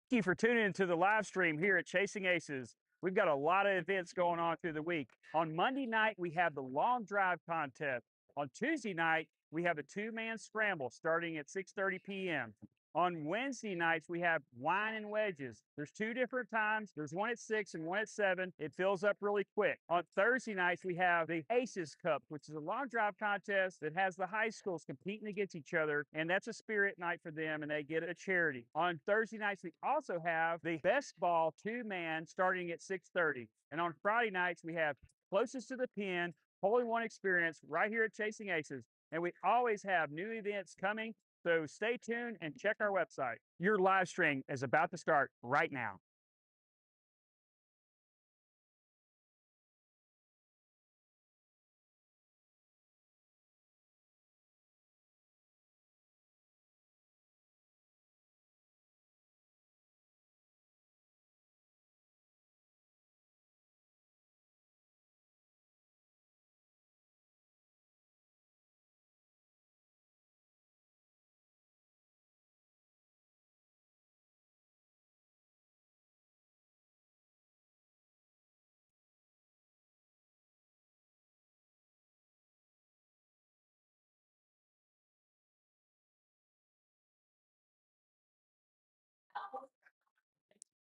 Thank you for tuning into the live stream here at Chasing Aces. We've got a lot of events going on through the week. On Monday night, we have the long drive contest. On Tuesday night, we have a two-man scramble starting at 6:30 p.m. On Wednesday nights, we have wine and wedges. There's two different times. There's one at 6 and one at 7. It fills up really quick. On Thursday nights, we have the Aces Cup, which is a long drive contest that has the high schools competing against each other, and that's a spirit night for them, and they get a charity. On Thursday nights, we also have the best ball two-man starting at 6:30. And on Friday nights, we have closest to the pin, hole in one experience right here at Chasing Aces. And we always have new events coming. So stay tuned and check our website. Your live stream is about to start right now.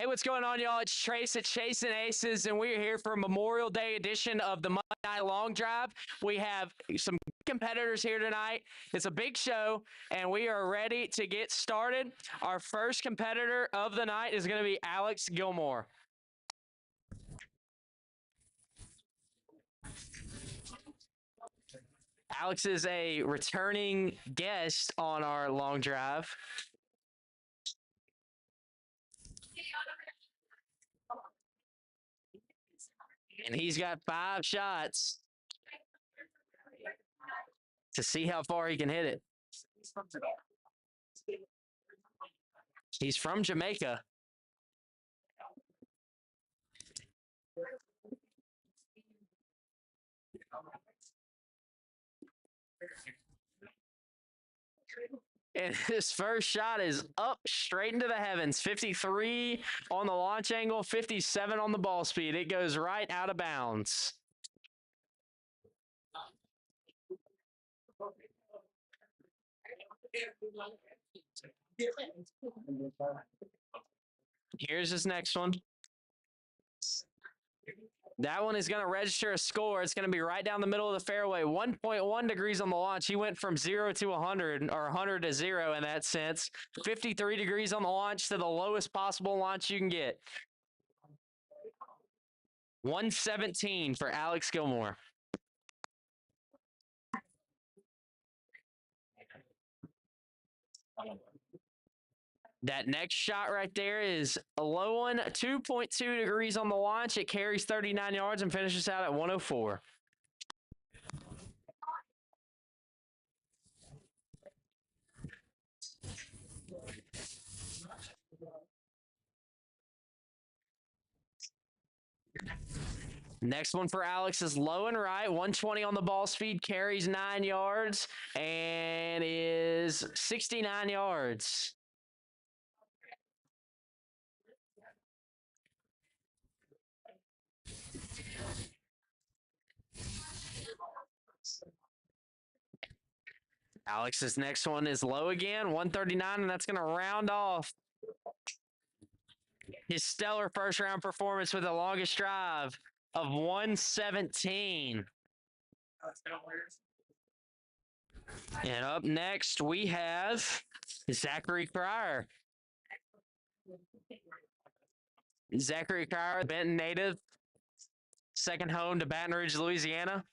Hey, what's going on, y'all? It's Trace at Chasing Aces, and we're here for a Memorial Day edition of the Monday Night Long Drive. We have some competitors here tonight. It's a big show, and we are ready to get started. Our first competitor of the night is going to be Alex Gilmore. Alex is a returning guest on our long drive. And he's got 5 shots to see how far he can hit it. He's from Jamaica. And his first shot is up straight into the heavens. 53 on the launch angle, 57 on the ball speed. It goes right out of bounds. Here's his next one. That one is going to register a score. It's going to be right down the middle of the fairway. 1.1 degrees on the launch. He went from 0 to 100, or 100 to 0 in that sense. 53 degrees on the launch to the lowest possible launch you can get. 117 for Alex Gilmore. That next shot right there is a low one, 2.2 degrees on the launch. It carries 39 yards and finishes out at 104. Next one for Alex is low and right, 120 on the ball speed, carries 9 yards, and is 69 yards. Alex's next one is low again, 139, and that's going to round off his stellar first round performance with the longest drive of 117. And up next, we have Zachary Cryer. Zachary Cryer, Benton native, second home to Baton Rouge, Louisiana,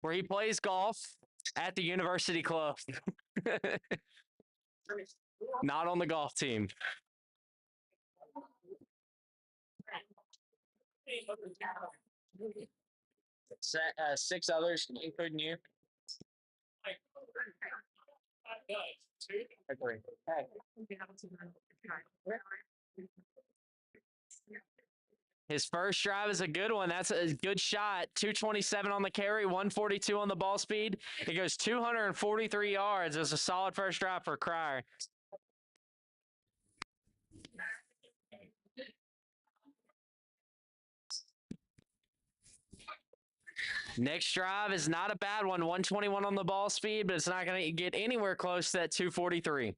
where he plays golf at the University Club. Not on the golf team. Six others, including you. His first drive is a good one. That's a good shot. 227 on the carry, 142 on the ball speed. It goes 243 yards. It was a solid first drive for Cryer. Next drive is not a bad one. 121 on the ball speed, but it's not going to get anywhere close to that 243.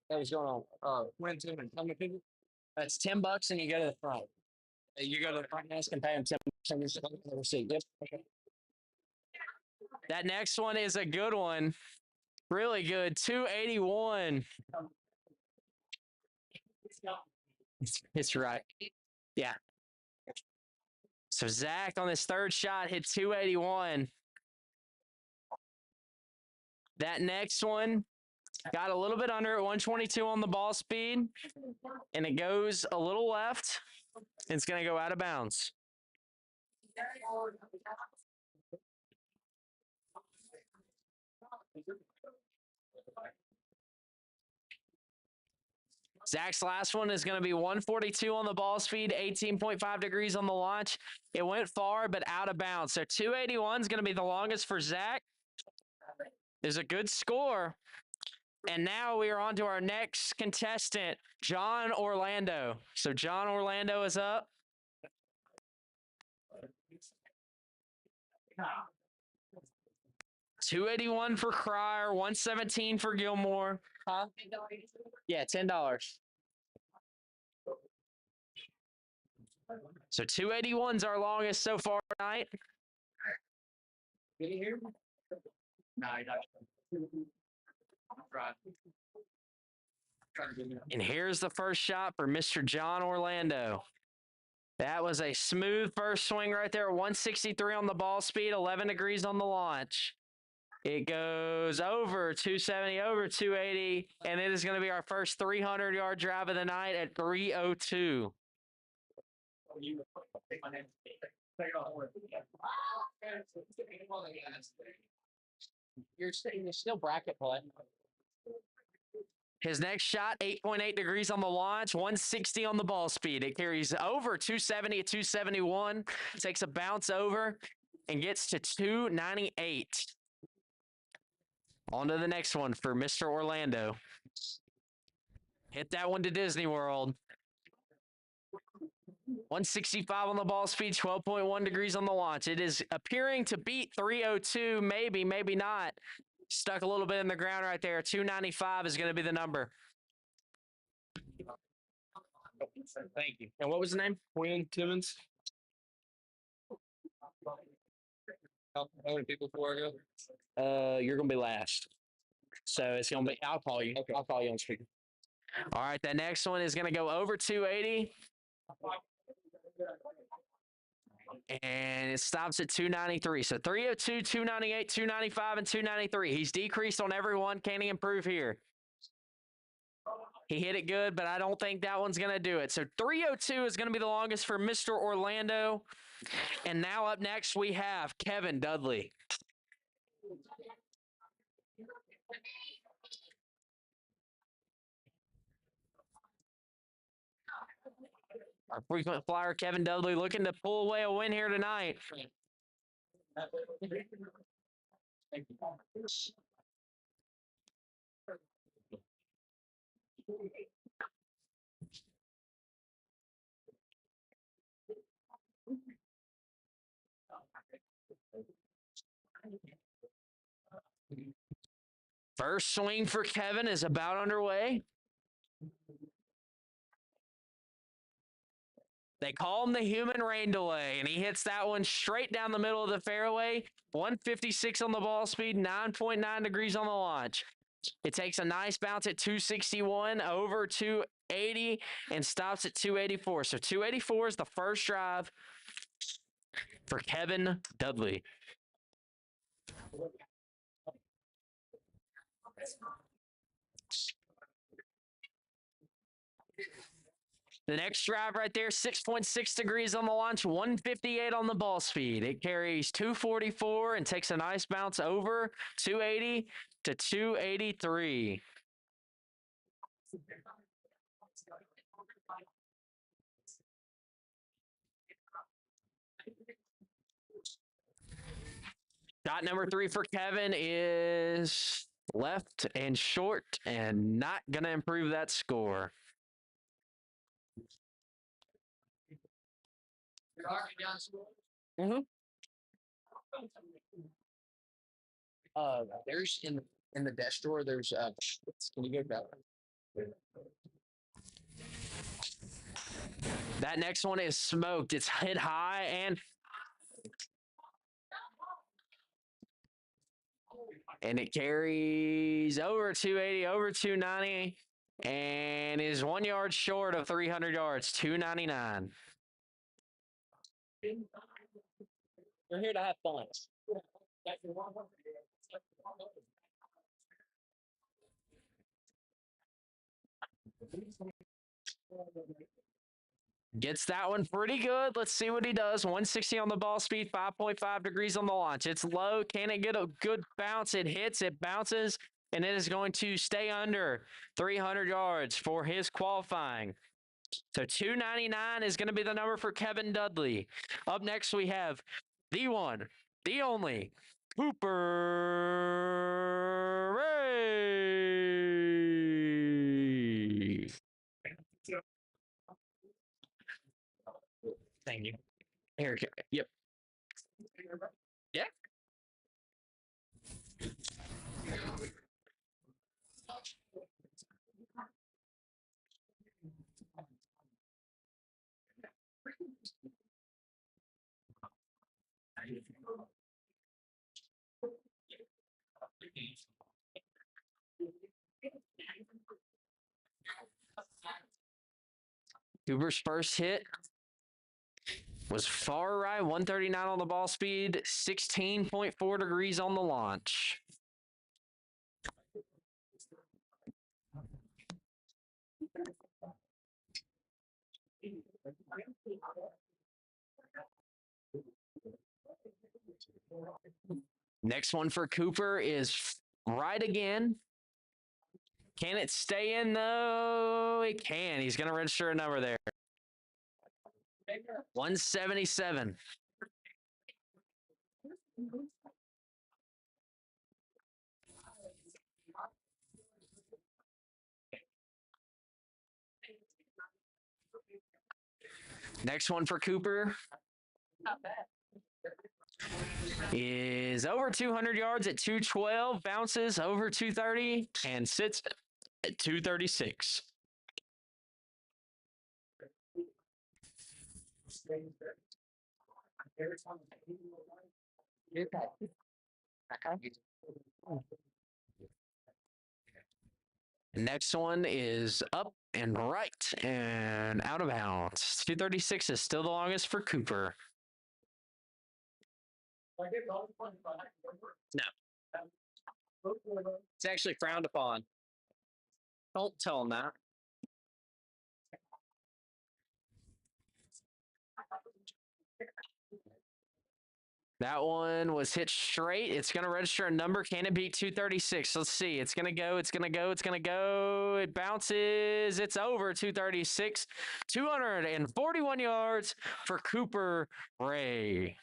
Hey, what's going on? Win two and come to people. That's $10, and you go to the front. You go to the front desk and pay them $10 and you the receipt. Yep. Okay. That next one is a good one. Really good. 281. It's right. Yeah. So Zach on his third shot hit 281. That next one got a little bit under at 122 on the ball speed, and it goes a little left. It's going to go out of bounds. Zach's last one is going to be 142 on the ball speed, 18.5 degrees on the launch. It went far, but out of bounds. So 281 is going to be the longest for Zach. There's a good score. And now we are on to our next contestant, John Orlando. So John Orlando is up. $281 for Cryer, 117 for Gilmore. Huh? Yeah, $10. So 281's our longest so far tonight. Can you hear me? No, and here's the first shot for Mr. John Orlando. That was a smooth first swing right there. 163 on the ball speed, 11 degrees on the launch. It goes over 270, over 280, and it is going to be our first 300-yard drive of the night at 302. You're still bracket play. His next shot, 8.8 degrees on the launch, 160 on the ball speed. It carries over 270 at 271, takes a bounce over, and gets to 298. On to the next one for Mr. Orlando. Hit that one to Disney World. 165 on the ball speed, 12.1 degrees on the launch. It is appearing to beat 302, maybe, maybe not. Stuck a little bit in the ground right there. 295 is going to be the number. Thank you. And what was the name? Quinn Timmons. How many people before I go? You're going to be last. So it's going to be, I'll call you. Okay. I'll call you on speaker. All right, that next one is going to go over 280. And it stops at 293. So 302, 298, 295, and 293. He's decreased on every one. Can he improve here? He hit it good, but I don't think that one's going to do it. So 302 is going to be the longest for Mr. Orlando. And now up next, we have Kevin Dudley. Our frequent flyer, Kevin Dudley, looking to pull away a win here tonight. First swing for Kevin is about underway. They call him the human rain delay, and he hits that one straight down the middle of the fairway. 156 on the ball speed, 9.9 degrees on the launch. It takes a nice bounce at 261, over 280, and stops at 284. So 284 is the first drive for Kevin Dudley. The next drive right there, 6.6 degrees on the launch, 158 on the ball speed. It carries 244 and takes a nice bounce over 280 to 283. Shot number 3 for Kevin is left and short and not going to improve that score. Mm-hmm. There's in the desk drawer. There's can you go that? That next one is smoked. It's hit high and it carries over 280, over 290, and is 1 yard short of 300 yards, 299. We're here to have fun. Gets that one pretty good. Let's see what he does. 160 on the ball speed, 5.5 degrees on the launch. It's low. Can it get a good bounce? It hits, it bounces, and it is going to stay under 300 yards for his qualifying. So 299 is going to be the number for Kevin Dudley. Up next, we have the one, the only, Cooper Ray. Thank you. Here, yep. Yeah. Cooper's first hit was far right, 139 on the ball speed, 16.4 degrees on the launch. Next one for Cooper is right again. Can it stay in though? It can. He's going to register a number there. 177. Next one for Cooper is over 200 yards at 212, bounces over 230, and sits at 236. Next one is up and right and out of bounds. 236 is still the longest for Cooper. No. It's actually frowned upon. Don't tell him that. That one was hit straight. It's going to register a number. Can it beat 236? Let's see. It's going to go. It's going to go. It's going to go. It bounces. It's over 236. 241 yards for Cooper Ray.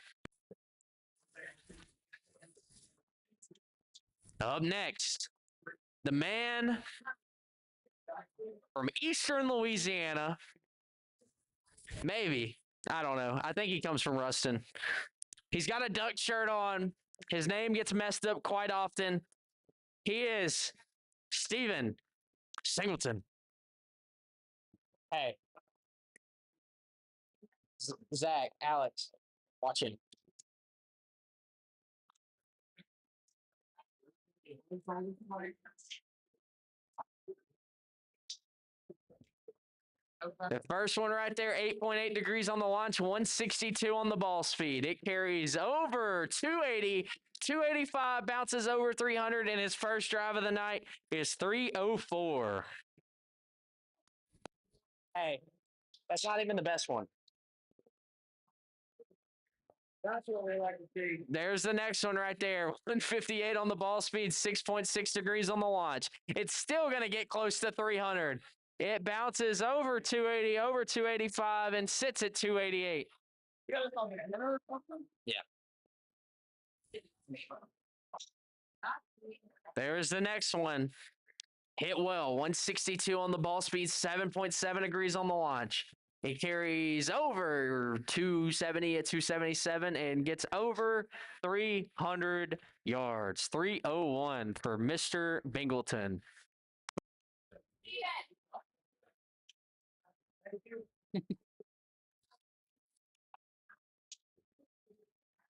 Up next, the man from Eastern Louisiana. Maybe. I don't know. I think he comes from Ruston. He's got a duck shirt on. His name gets messed up quite often. He is Steven Singleton. Hey. Zach, Alex, watching. The first one right there, 8.8 degrees on the launch, 162 on the ball speed. It carries over 280, 285, bounces over 300, and his first drive of the night is 304. Hey, that's not even the best one. That's what we like to see. There's the next one right there. 158 on the ball speed, 6.6 degrees on the launch. It's still going to get close to 300. It bounces over 280, over 285, and sits at 288. Yeah. There's the next one. Hit well, 162 on the ball speed, 7.7 degrees on the launch. It carries over 270 at 277 and gets over 300 yards. 301 for Mr. Bingleton.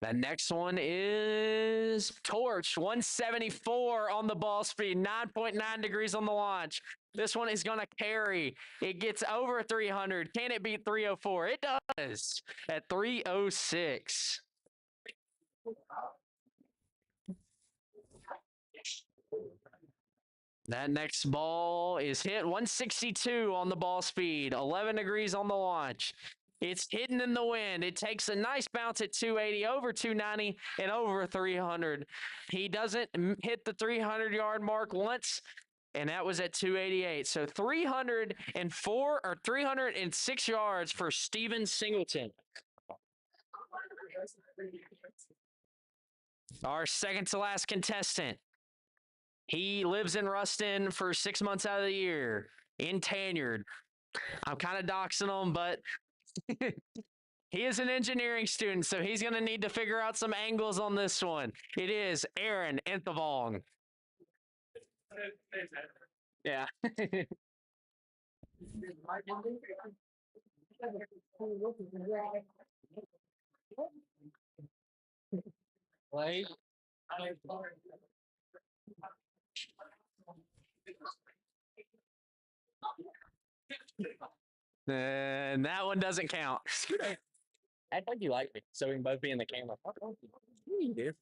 The next one is Torch, 174 on the ball speed, 9.9 degrees on the launch. This one is going to carry. It gets over 300. Can it beat 304? It does at 306. That next ball is hit 162 on the ball speed, 11 degrees on the launch. It's hitting in the wind. It takes a nice bounce at 280, over 290, and over 300. He doesn't hit the 300-yard mark once, and that was at 288. So 304 or 306 yards for Steven Singleton. Our second to last contestant. He lives in Ruston for 6 months out of the year in Tanyard. I'm kind of doxing him, but he is an engineering student, so he's going to need to figure out some angles on this one. It is Aaron Enthavong. Yeah. Play. And that one doesn't count. Act like you like me, so we can both be in the camera. You do.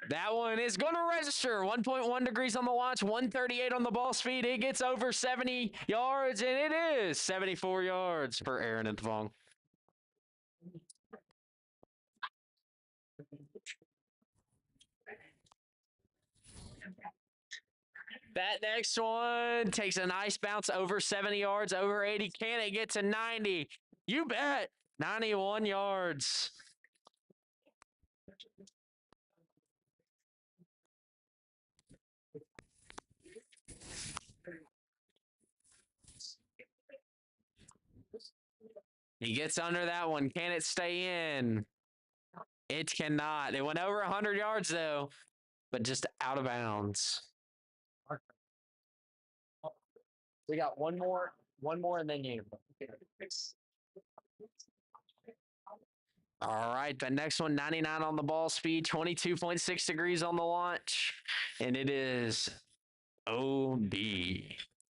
That one is going to register. 1.1 degrees on the launch, 138 on the ball speed. It gets over 70 yards, and it is 74 yards for Aaron Enthavong. That next one takes a nice bounce over 70 yards, over 80. Can it get to 90? You bet. 91 yards. He gets under that one. Can it stay in? It cannot. It went over 100 yards, though, but just out of bounds. We got one more, and then you. All right, the next one, 99 on the ball speed, 22.6 degrees on the launch, and it is OB.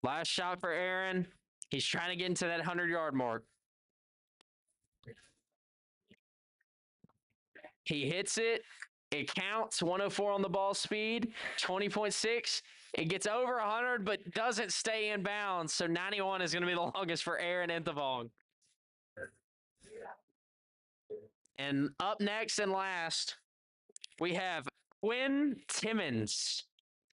Last shot for Aaron. He's trying to get into that 100-yard mark. He hits it. It counts, 104 on the ball speed, 20.6. It gets over 100, but doesn't stay in bounds. So 91 is going to be the longest for Aaron Enthavong. And up next and last, we have Quinn Timmons.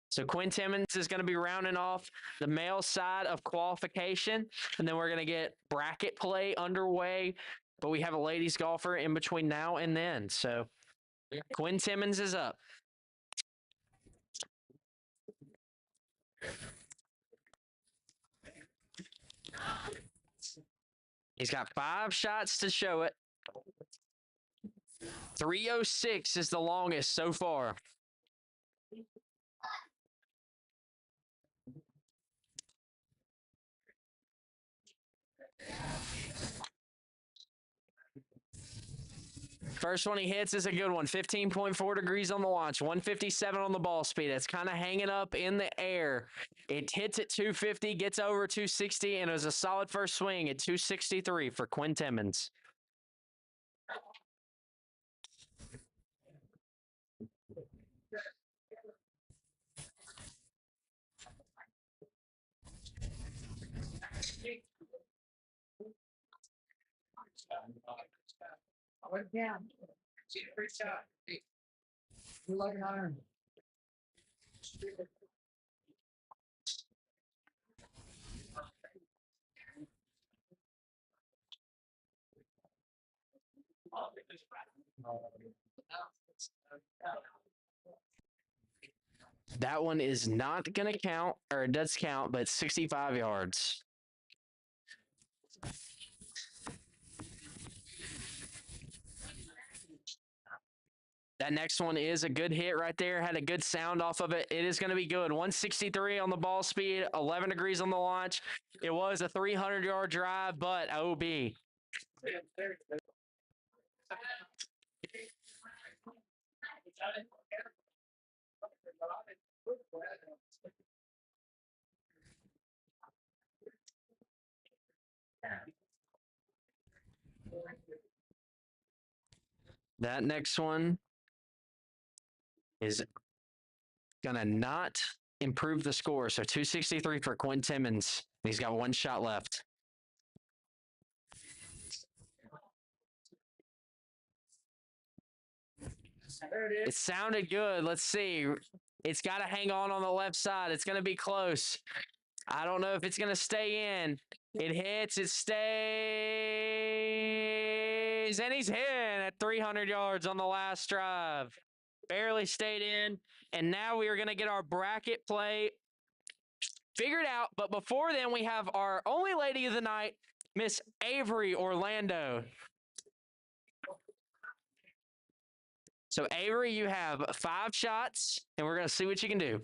So Quinn Timmons is going to be rounding off the male side of qualification, and then we're going to get bracket play underway. But we have a ladies golfer in between now and then. So Quinn Timmons is up. He's got 5 shots to show it. 306 is the longest so far. First one he hits is a good one. 15.4 degrees on the launch, 157 on the ball speed. It's kind of hanging up in the air. It hits at 250, gets over 260, and it was a solid first swing at 263 for Quinn Timmons. Yeah. Great shot. You like an iron. That one is not going to count, or it does count, but 65 yards. That next one is a good hit right there. Had a good sound off of it. It is going to be good. 163 on the ball speed, 11 degrees on the launch. It was a 300-yard drive, but OB. That next one is going to not improve the score. So 263 for Quinn Timmons. He's got one shot left. It sounded good. Let's see. It's got to hang on the left side. It's going to be close. I don't know if it's going to stay in. It hits. It stays. And he's in at 300 yards on the last drive. Barely stayed in. And now we are going to get our bracket play figured out. But before then, we have our only lady of the night, Miss Avery Orlando. So, Avery, you have 5 shots, and we're going to see what you can do.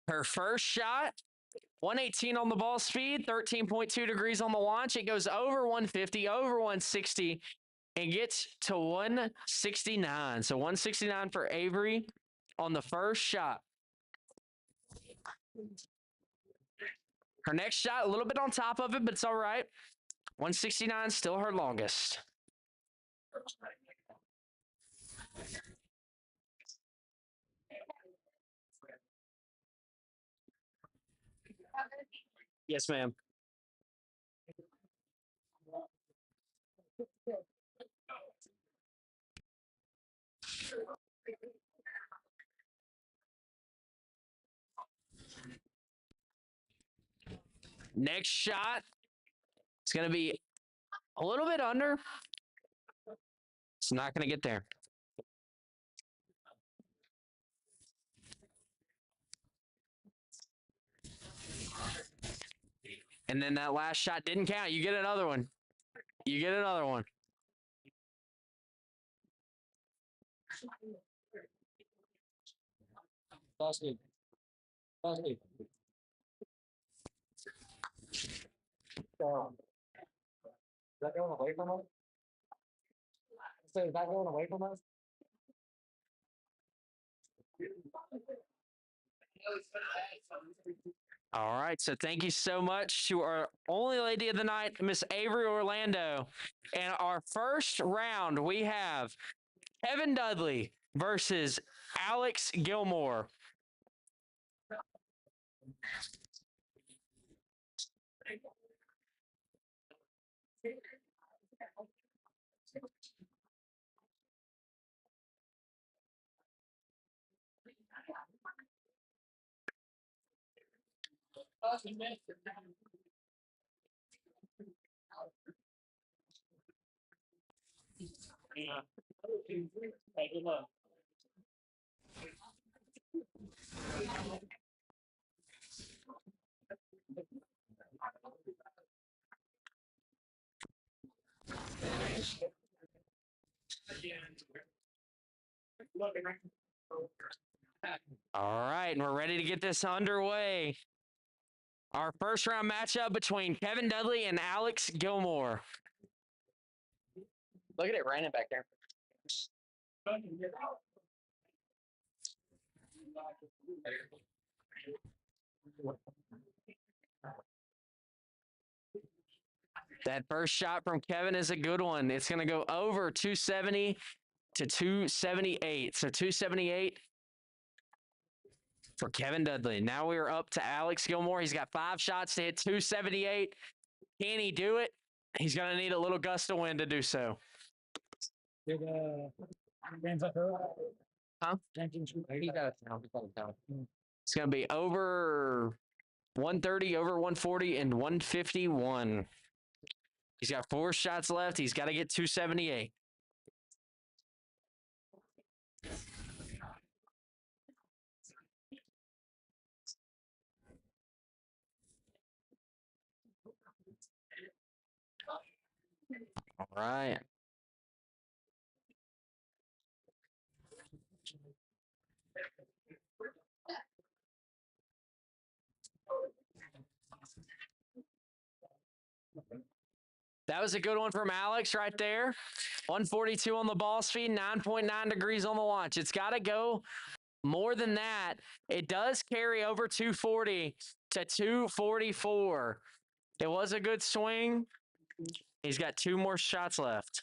Her first shot, 118 on the ball speed, 13.2 degrees on the launch. It goes over 150, over 160, and gets to 169. So 169 for Avery on the first shot. Her next shot, a little bit on top of it, but it's all right. 169, still her longest. Yes, ma'am. Next shot, it's going to be a little bit under. It's not going to get there. And then that last shot didn't count. You get another one. You get another one. Is that going away from us? So is that going away from us? All right, so thank you so much to our only lady of the night, Miss Avery Orlando. And our first round, we have Kevin Dudley versus Alex Gilmore. All right, and we're ready to get this underway. Our first round matchup between Kevin Dudley and Alex Gilmore. Look at it raining back there. That first shot from Kevin is a good one. It's going to go over 270 to 278. So 278 for Kevin Dudley. Now we are up to Alex Gilmore. He's got 5 shots to hit 278. Can he do it? He's going to need a little gust of wind to do so. Huh? It's going to be over 130 over 140 and 151. He's got 4 shots left. He's got to get 278. All right. That was a good one from Alex right there. 142 on the ball speed, 9.9 degrees on the launch. It's got to go more than that. It does carry over 240 to 244. It was a good swing. He's got 2 more shots left.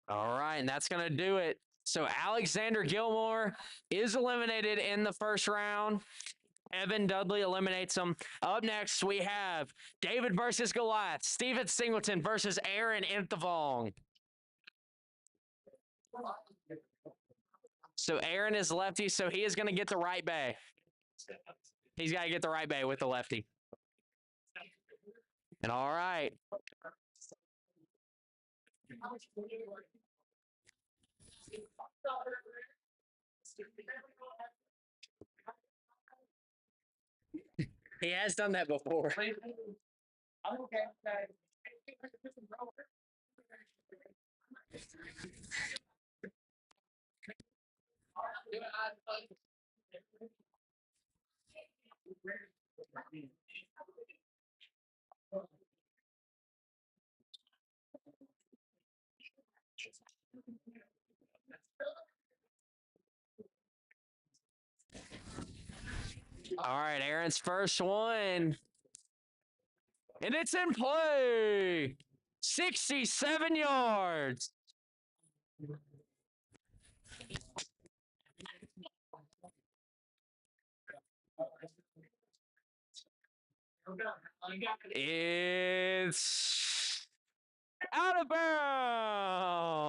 All right, and that's going to do it. So Alexander Gilmore is eliminated in the first round. Evan Dudley eliminates him. Up next, we have David versus Goliath. Steven Singleton versus Aaron Inthavong. So Aaron is lefty, so he is going to get the right bay. He's got to get the right bay with the lefty. And all right. He has done that before. All right, Aaron's first one. And it's in play. 67 yards. It's out of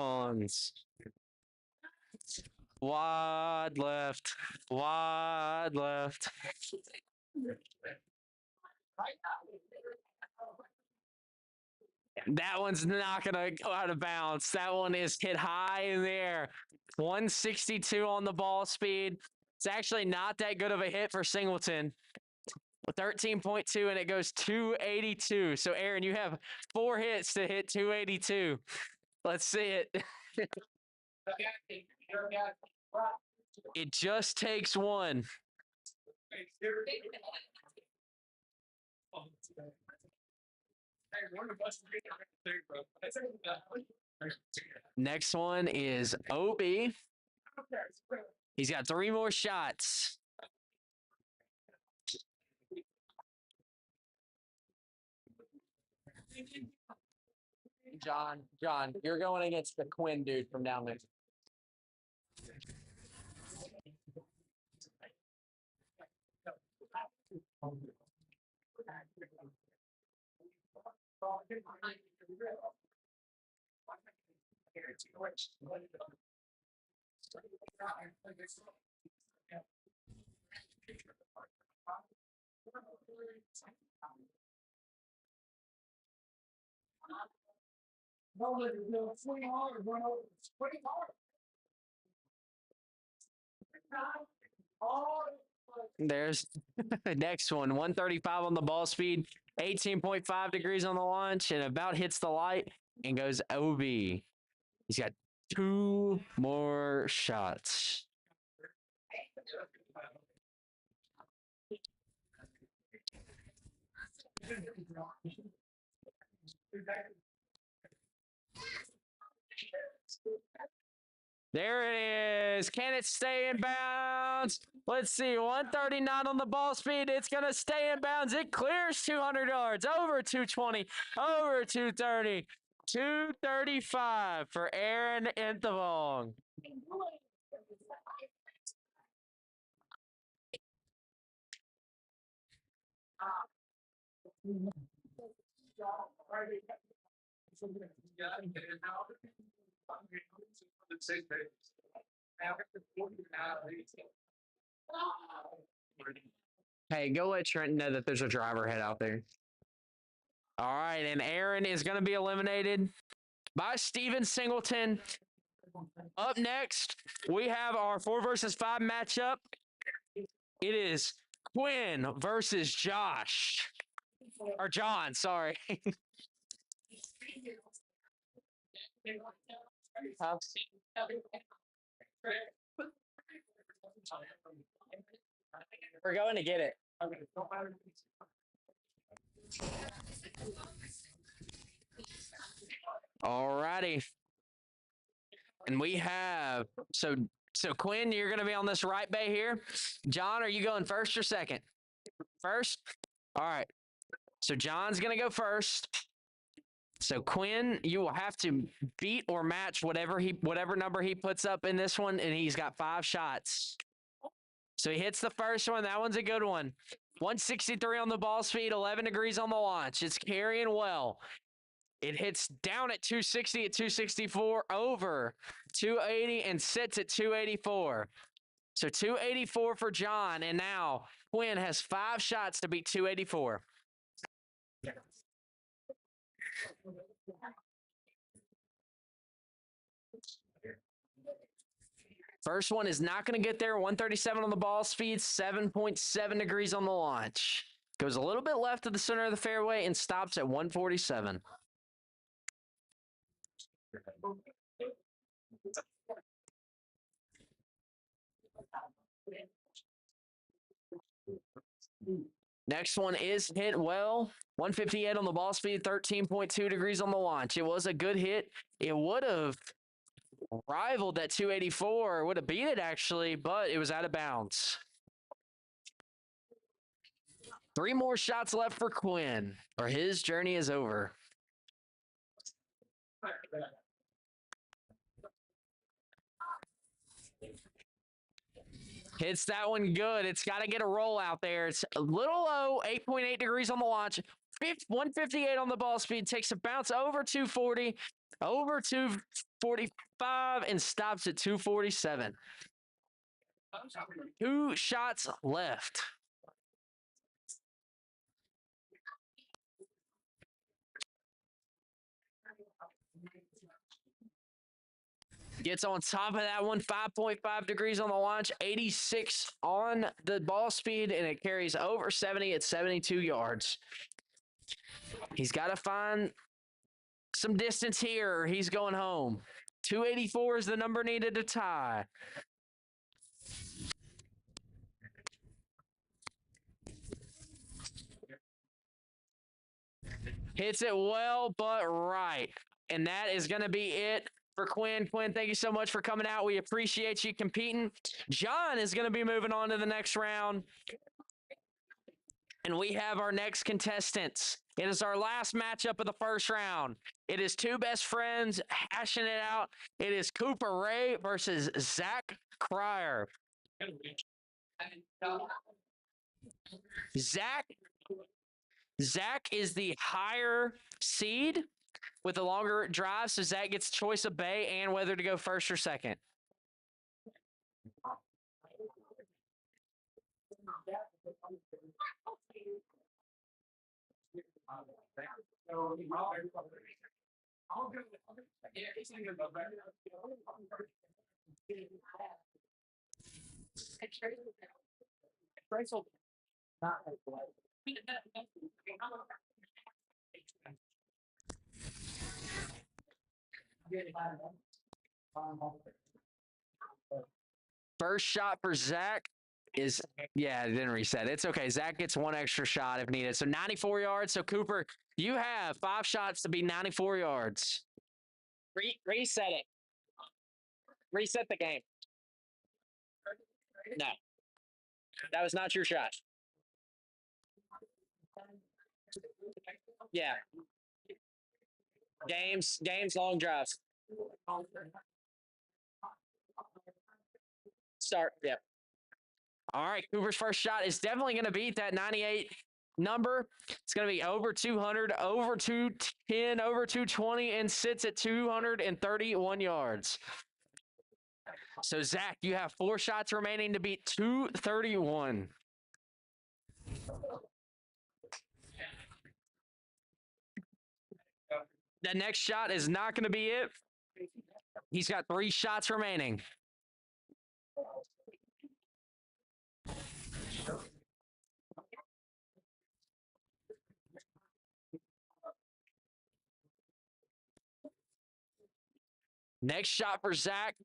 bounds. Wide left. Wide left. That one's not going to go out of bounds. That one is hit high in the air. 162 on the ball speed. It's actually not that good of a hit for Singleton. 13.2, and it goes 282. So, Aaron, you have 4 hits to hit 282. Let's see it. It just takes one. Next one is Obi. He's got 3 more shots. John, you're going against the Quinn dude from down there. There's the next one. 135 on the ball speed, 18.5 degrees on the launch, and about hits the light and goes OB. He's got 2 more shots. There it is. Can it stay in bounds? Let's see. 139 on the ball speed. It's going to stay in bounds. It clears 200 yards. Over 220. Over 230. 235 for Aaron Enthavong. Hey, go let Trent know that there's a driver head out there. All right, and Aaron is going to be eliminated by Steven Singleton. Up next, we have our 4 versus 5 matchup. It is Quinn versus Josh. Or John, sorry. We're going to get it. All righty. And we have, so Quinn, you're going to be on this right bay here. John, are you going first or second? First? All right. So John's going to go first. So Quinn, you will have to beat or match whatever number he puts up in this one, and he's got 5 shots. So he hits the first one. That one's a good one. 163 on the ball speed, 11 degrees on the launch. It's carrying well. It hits down at 260 at 264, over 280, and sits at 284. So 284 for John, and now Quinn has 5 shots to beat 284. First one is not going to get there. 137 on the ball speed, 7.7 degrees on the launch. Goes a little bit left of the center of the fairway and stops at 147. Next one is hit well. 158 on the ball speed, 13.2 degrees on the launch. It was a good hit. It would have rivaled that 284, would have beat it actually, but it was out of bounds. 3 more shots left for Quinn, or his journey is over. Hits that one good. It's got to get a roll out there. It's a little low, 8.8 degrees on the launch. 158 on the ball speed, takes a bounce over 240, over 245, and stops at 247. 2 shots left. Gets on top of that one, 5.5 degrees on the launch, 86 on the ball speed, and it carries over 70 at 72 yards. He's got to find some distance here, or he's going home. 284 is the number needed to tie. Hits it well, but right. And that is going to be it for Quinn. Quinn, thank you so much for coming out. We appreciate you competing. John is going to be moving on to the next round. And we have our next contestants. It is our last matchup of the first round. It is 2 best friends hashing it out. It is Cooper Ray versus Zach Cryer. Zach is the higher seed with a longer drive, so Zach gets choice of bay and whether to go first or second. First shot for Zach is, yeah, it didn't reset. It's okay. Zach gets 1 extra shot if needed. So 94 yards. So Cooper, you have 5 shots to be 94 yards. Reset it. Reset the game. No, that was not your shot. Yeah. Games, long drives. Start. Yep. All right, Cooper's first shot is definitely going to beat that 98 number. It's going to be over 200, over 210, over 220, and sits at 231 yards. So, Zach, you have 4 shots remaining to beat 231. The next shot is not going to be it. He's got 3 shots remaining. Next shot for Zach.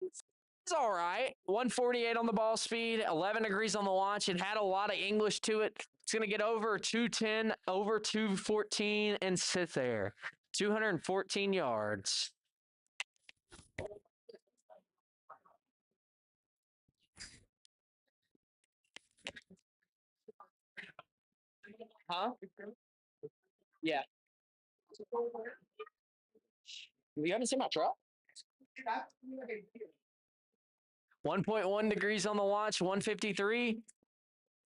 It's all right. 148 on the ball speed, 11 degrees on the launch. It had a lot of English to it. It's going to get over 210, over 214, and sit there. 214 yards. Huh? Yeah. You haven't seen my truck? 1.1 degrees on the launch, 153.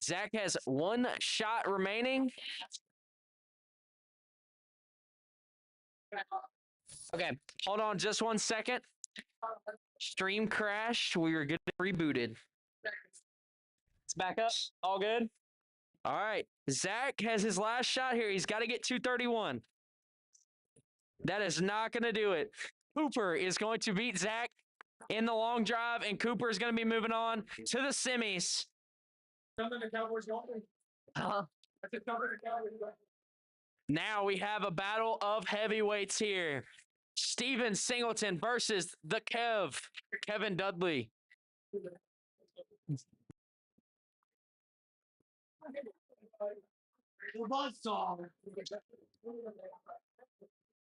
Zach has 1 shot remaining. Okay, hold on just 1 second. Stream crashed. We are getting rebooted. It's back up. All good? All right. Zach has his last shot here. He's got to get 231. That is not going to do it. Cooper is going to beat Zach in the long drive, and Cooper is going to be moving on to the semis. Now we have a battle of heavyweights here. Steven Singleton versus the Kevin Dudley.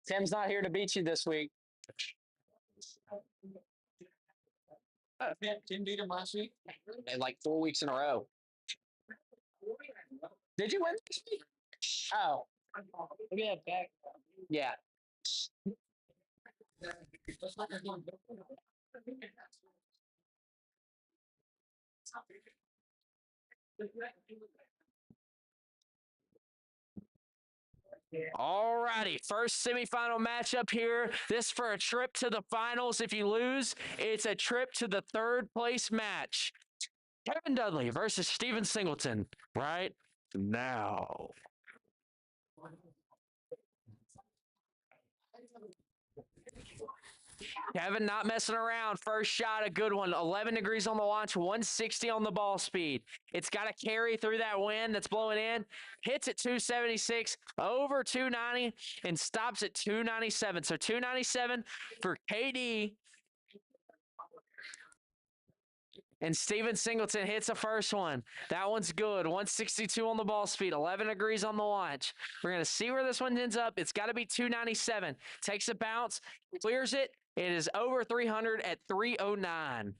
Tim's not here to beat you this week. Tim beat him last week. And like 4 weeks in a row. Did you win this week? Oh. Yeah, back. Yeah. All righty, first semifinal matchup here. This for a trip to the finals. If you lose, it's a trip to the 3rd place match. Kevin Dudley versus Steven Singleton right now. Kevin not messing around. First shot, a good one. 11 degrees on the launch, 160 on the ball speed. It's got to carry through that wind that's blowing in. Hits at 276, over 290, and stops at 297. So 297 for KD. And Steven Singleton hits the first one. That one's good. 162 on the ball speed, 11 degrees on the launch. We're going to see where this one ends up. It's got to be 297. Takes a bounce, clears it. It is over 300 at 309.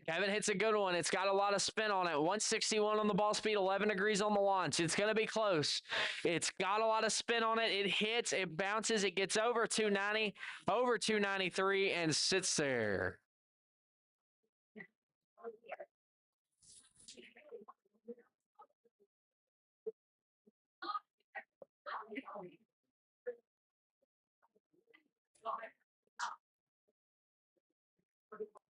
Kevin hits a good one. It's got a lot of spin on it. 161 on the ball speed, 11 degrees on the launch. It's going to be close. It's got a lot of spin on it. It hits, it bounces, it gets over 290, over 293, and sits there.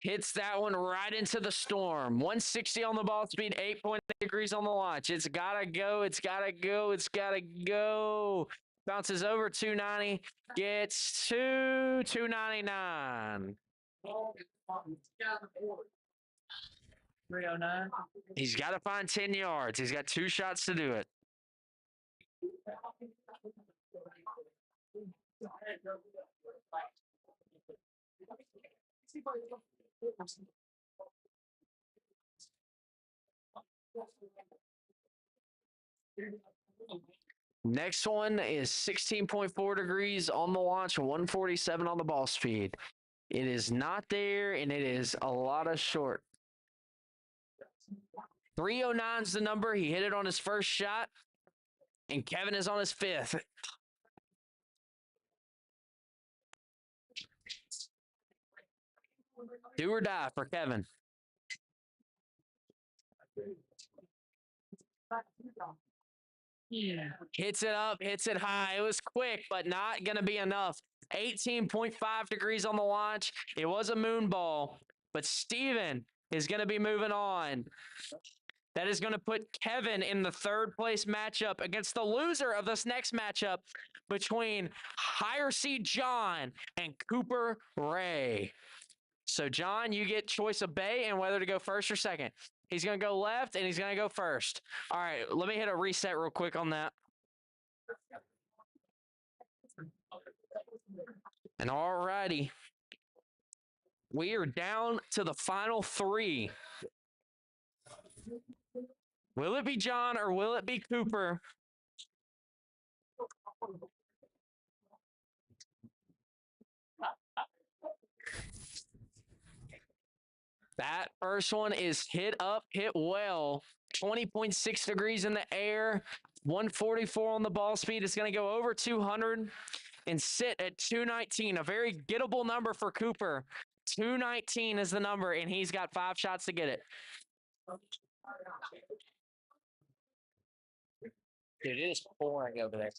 Hits that one right into the storm. 160 on the ball speed, 8.8 degrees on the launch. It's got to go. It's got to go. It's got to go. Bounces over 290. Gets to 299. 309. He's got to find 10 yards. He's got 2 shots to do it. Next one is 16.4 degrees on the launch, 147 on the ball speed. It is not there, and it is a lot of short. 309 is the number. He hit it on his first shot, and Kevin is on his fifth. Do or die for Kevin. Hits it up, hits it high. It was quick, but not going to be enough. 18.5 degrees on the launch. It was a moon ball, but Steven is going to be moving on. That is going to put Kevin in the third place matchup against the loser of this next matchup between higher seed John and Cooper Ray. So, John, you get choice of bay and whether to go first or second. He's going to go left, and he's going to go first. All right, let me hit a reset real quick on that. And all righty. We are down to the final three. Will it be John or will it be Cooper? That first one is hit up, hit well. 20.6 degrees in the air, 144 on the ball speed. It's going to go over 200 and sit at 219, a very gettable number for Cooper. 219 is the number, and he's got 5 shots to get it. Dude, it is pouring over there.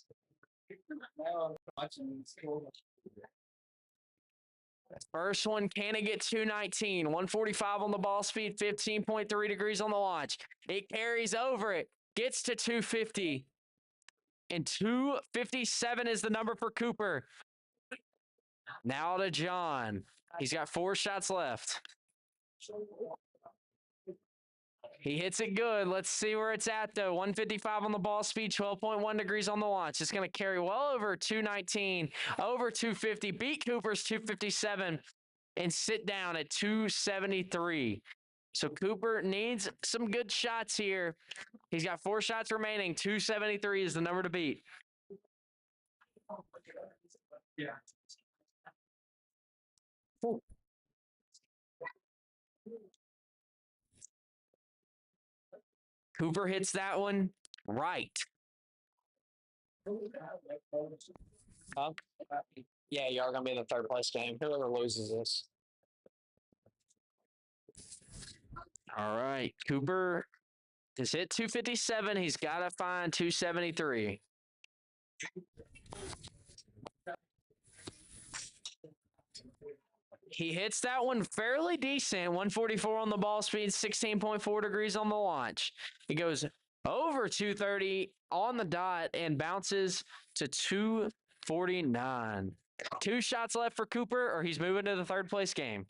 First one, can it get 219? 145 on the ball speed, 15.3 degrees on the launch. It carries over it, gets to 250. And 257 is the number for Cooper. Now to John. He's got 4 shots left. He hits it good. Let's see where it's at, though. 155 on the ball speed, 12.1 degrees on the launch. It's going to carry well over 219, over 250, beat Cooper's 257, and sit down at 273. So Cooper needs some good shots here. He's got 4 shots remaining. 273 is the number to beat. Yeah. Cooper hits that one right. Huh? Yeah, you are going to be in the third place game. Whoever loses this. All right. Cooper has hit 257. He's got to find 273. He hits that one fairly decent. 144 on the ball speed, 16.4 degrees on the launch. He goes over 230 on the dot and bounces to 249. 2 shots left for Cooper, or he's moving to the third place game.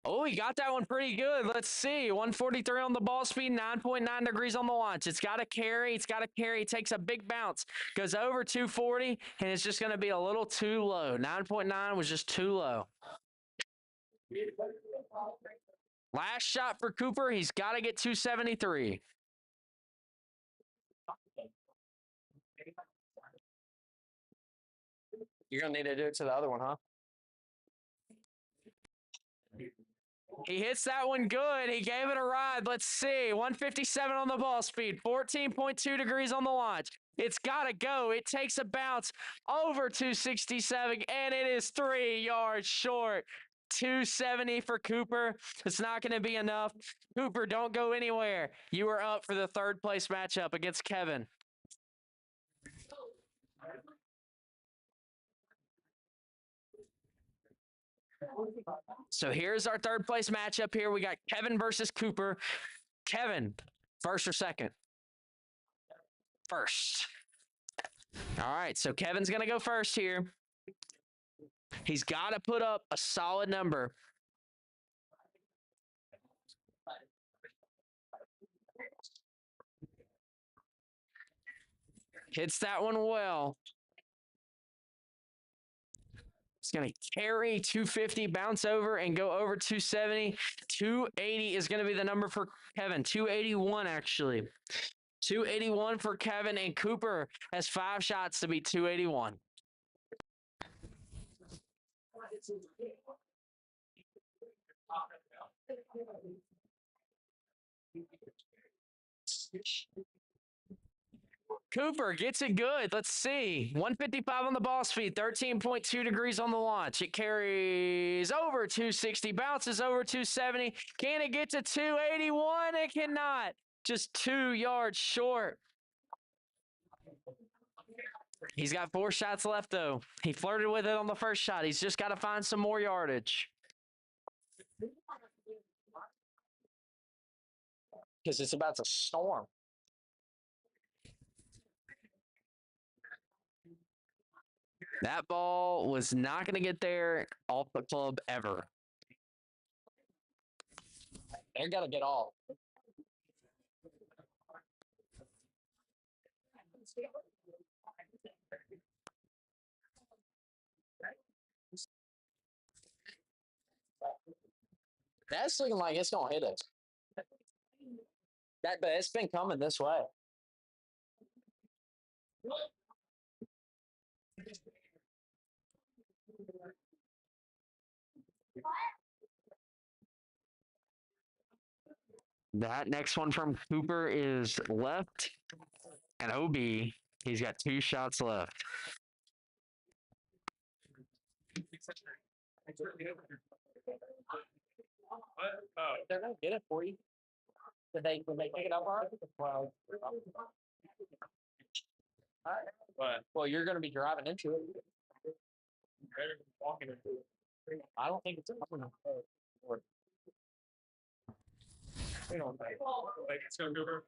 Oh, he got that one pretty good. Let's see. 143 on the ball speed, 9.9 degrees on the launch. It's got to carry. It's got to carry. It takes a big bounce. Goes over 240, and it's just going to be a little too low. 9.9 was just too low. Last shot for Cooper. He's got to get 273. You're going to need to do it to the other one, huh? He hits that one good. He gave it a ride. Let's see. 157 on the ball speed. 14.2 degrees on the launch. It's got to go. It takes a bounce over 267, and it is 3 yards short. 270 for Cooper. It's not going to be enough. Cooper, don't go anywhere. You are up for the third place matchup against Kevin. So here's our third place matchup here. We got Kevin versus Cooper. Kevin, first or second? First. All right, so Kevin's going to go first here. He's got to put up a solid number. Hits that one well. It's going to carry 250, bounce over, and go over 270. 280 is going to be the number for Kevin. 281, actually. 281 for Kevin, and Cooper has 5 shots to beat 281. Cooper gets it good. Let's see. 155 on the ball speed, 13.2 degrees on the launch. It carries over 260, bounces over 270. Can it get to 281? It cannot. Just 2 yards short. He's got 4 shots left, though. He flirted with it on the first shot. He's just got to find some more yardage. Because it's about to storm. That ball was not going to get there off the club ever. They got to get off. That's looking like it's going to hit us. But it's been coming this way. That next one from Cooper is left and OB. He's got 2 shots left. They're going to get it for you. Did they pick it up already? Well, all right. Well, you're going to be driving into it. Walking into it. I don't think it's coming. It's going to go.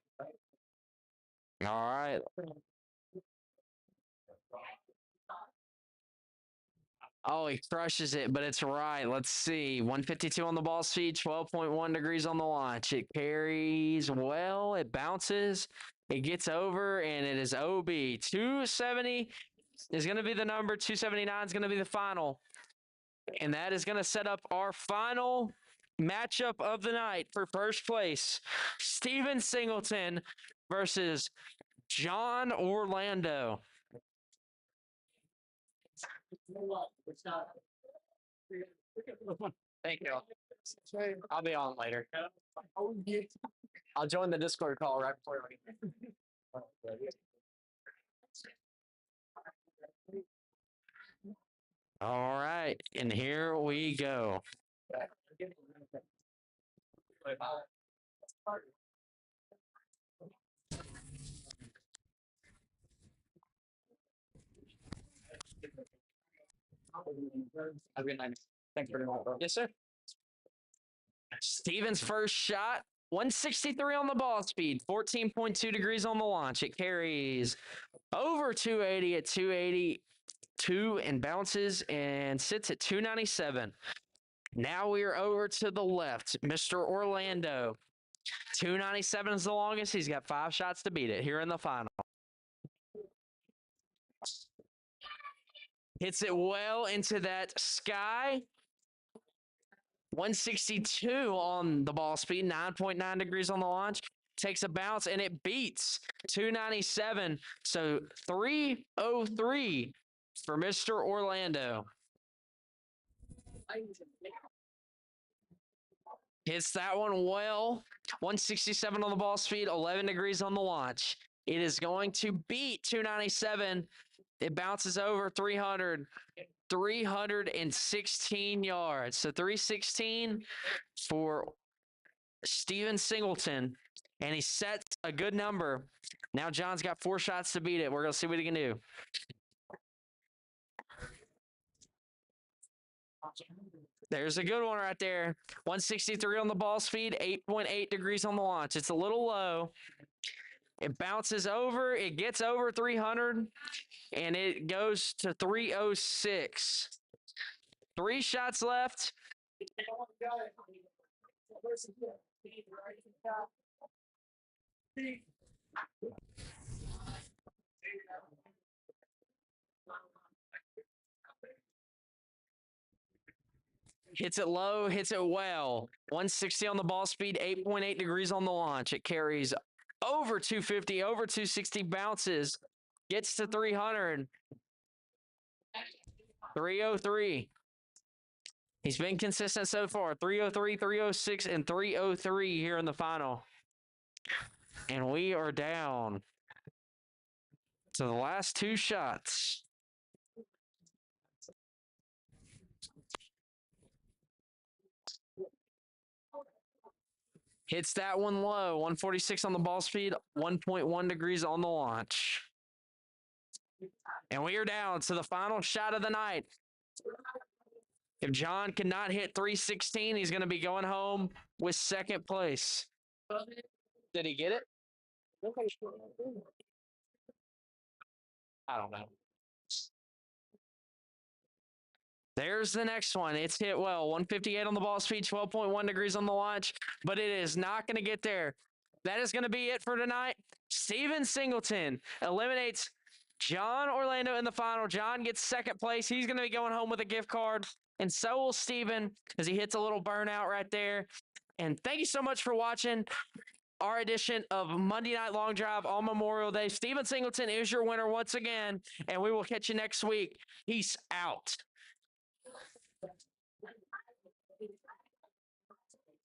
All right. Oh, he crushes it, but it's right. Let's see. 152 on the ball speed, 12.1 degrees on the launch. It carries well. It bounces. It gets over, and it is OB. 270 is going to be the number. 279 is going to be the final. And that is going to set up our final matchup of the night for first place. Steven Singleton versus John Orlando. Thank you. I'll be on later. I'll join the Discord call right before you. All right, and here we go. Have a good night. Thanks for doing that. Yes, sir. Steven's first shot, 163 on the ball speed, 14.2 degrees on the launch. It carries over 280 at 282 and bounces and sits at 297. Now we are over to the left, Mr. Orlando. 297 is the longest. He's got 5 shots to beat it here in the final. Hits it well into that sky. 162 on the ball speed, 9.9 degrees on the launch. Takes a bounce, and it beats 297. So 303 for Mr. Orlando. Hits that one well. 167 on the ball speed, 11 degrees on the launch. It is going to beat 297. It bounces over 300. 316 yards. So 316 for Steven Singleton. And he sets a good number. Now John's got 4 shots to beat it. We're going to see what he can do. There's a good one right there. 163 on the ball speed, 8.8 degrees on the launch. It's a little low. It bounces over. It gets over 300, and it goes to 306. 3 shots left. Hits it low, hits it well. 160 on the ball speed, 8.8 degrees on the launch. It carries over 250, over 260, bounces, gets to 300. 303. He's been consistent so far. 303, 306, and 303 here in the final. And we are down to the last two shots. Hits that one low, 146 on the ball speed, 1.1 degrees on the launch. And we are down to the final shot of the night. If John cannot hit 316, he's going to be going home with second place. Did he get it? I don't know. There's the next one. It's hit well. 158 on the ball speed, 12.1 degrees on the launch, but it is not going to get there. That is going to be it for tonight. Steven Singleton eliminates John Orlando in the final. John gets second place. He's going to be going home with a gift card, and so will Steven as he hits a little burnout right there. And thank you so much for watching our edition of Monday Night Long Drive on Memorial Day. Steven Singleton is your winner once again, and we will catch you next week. Peace out.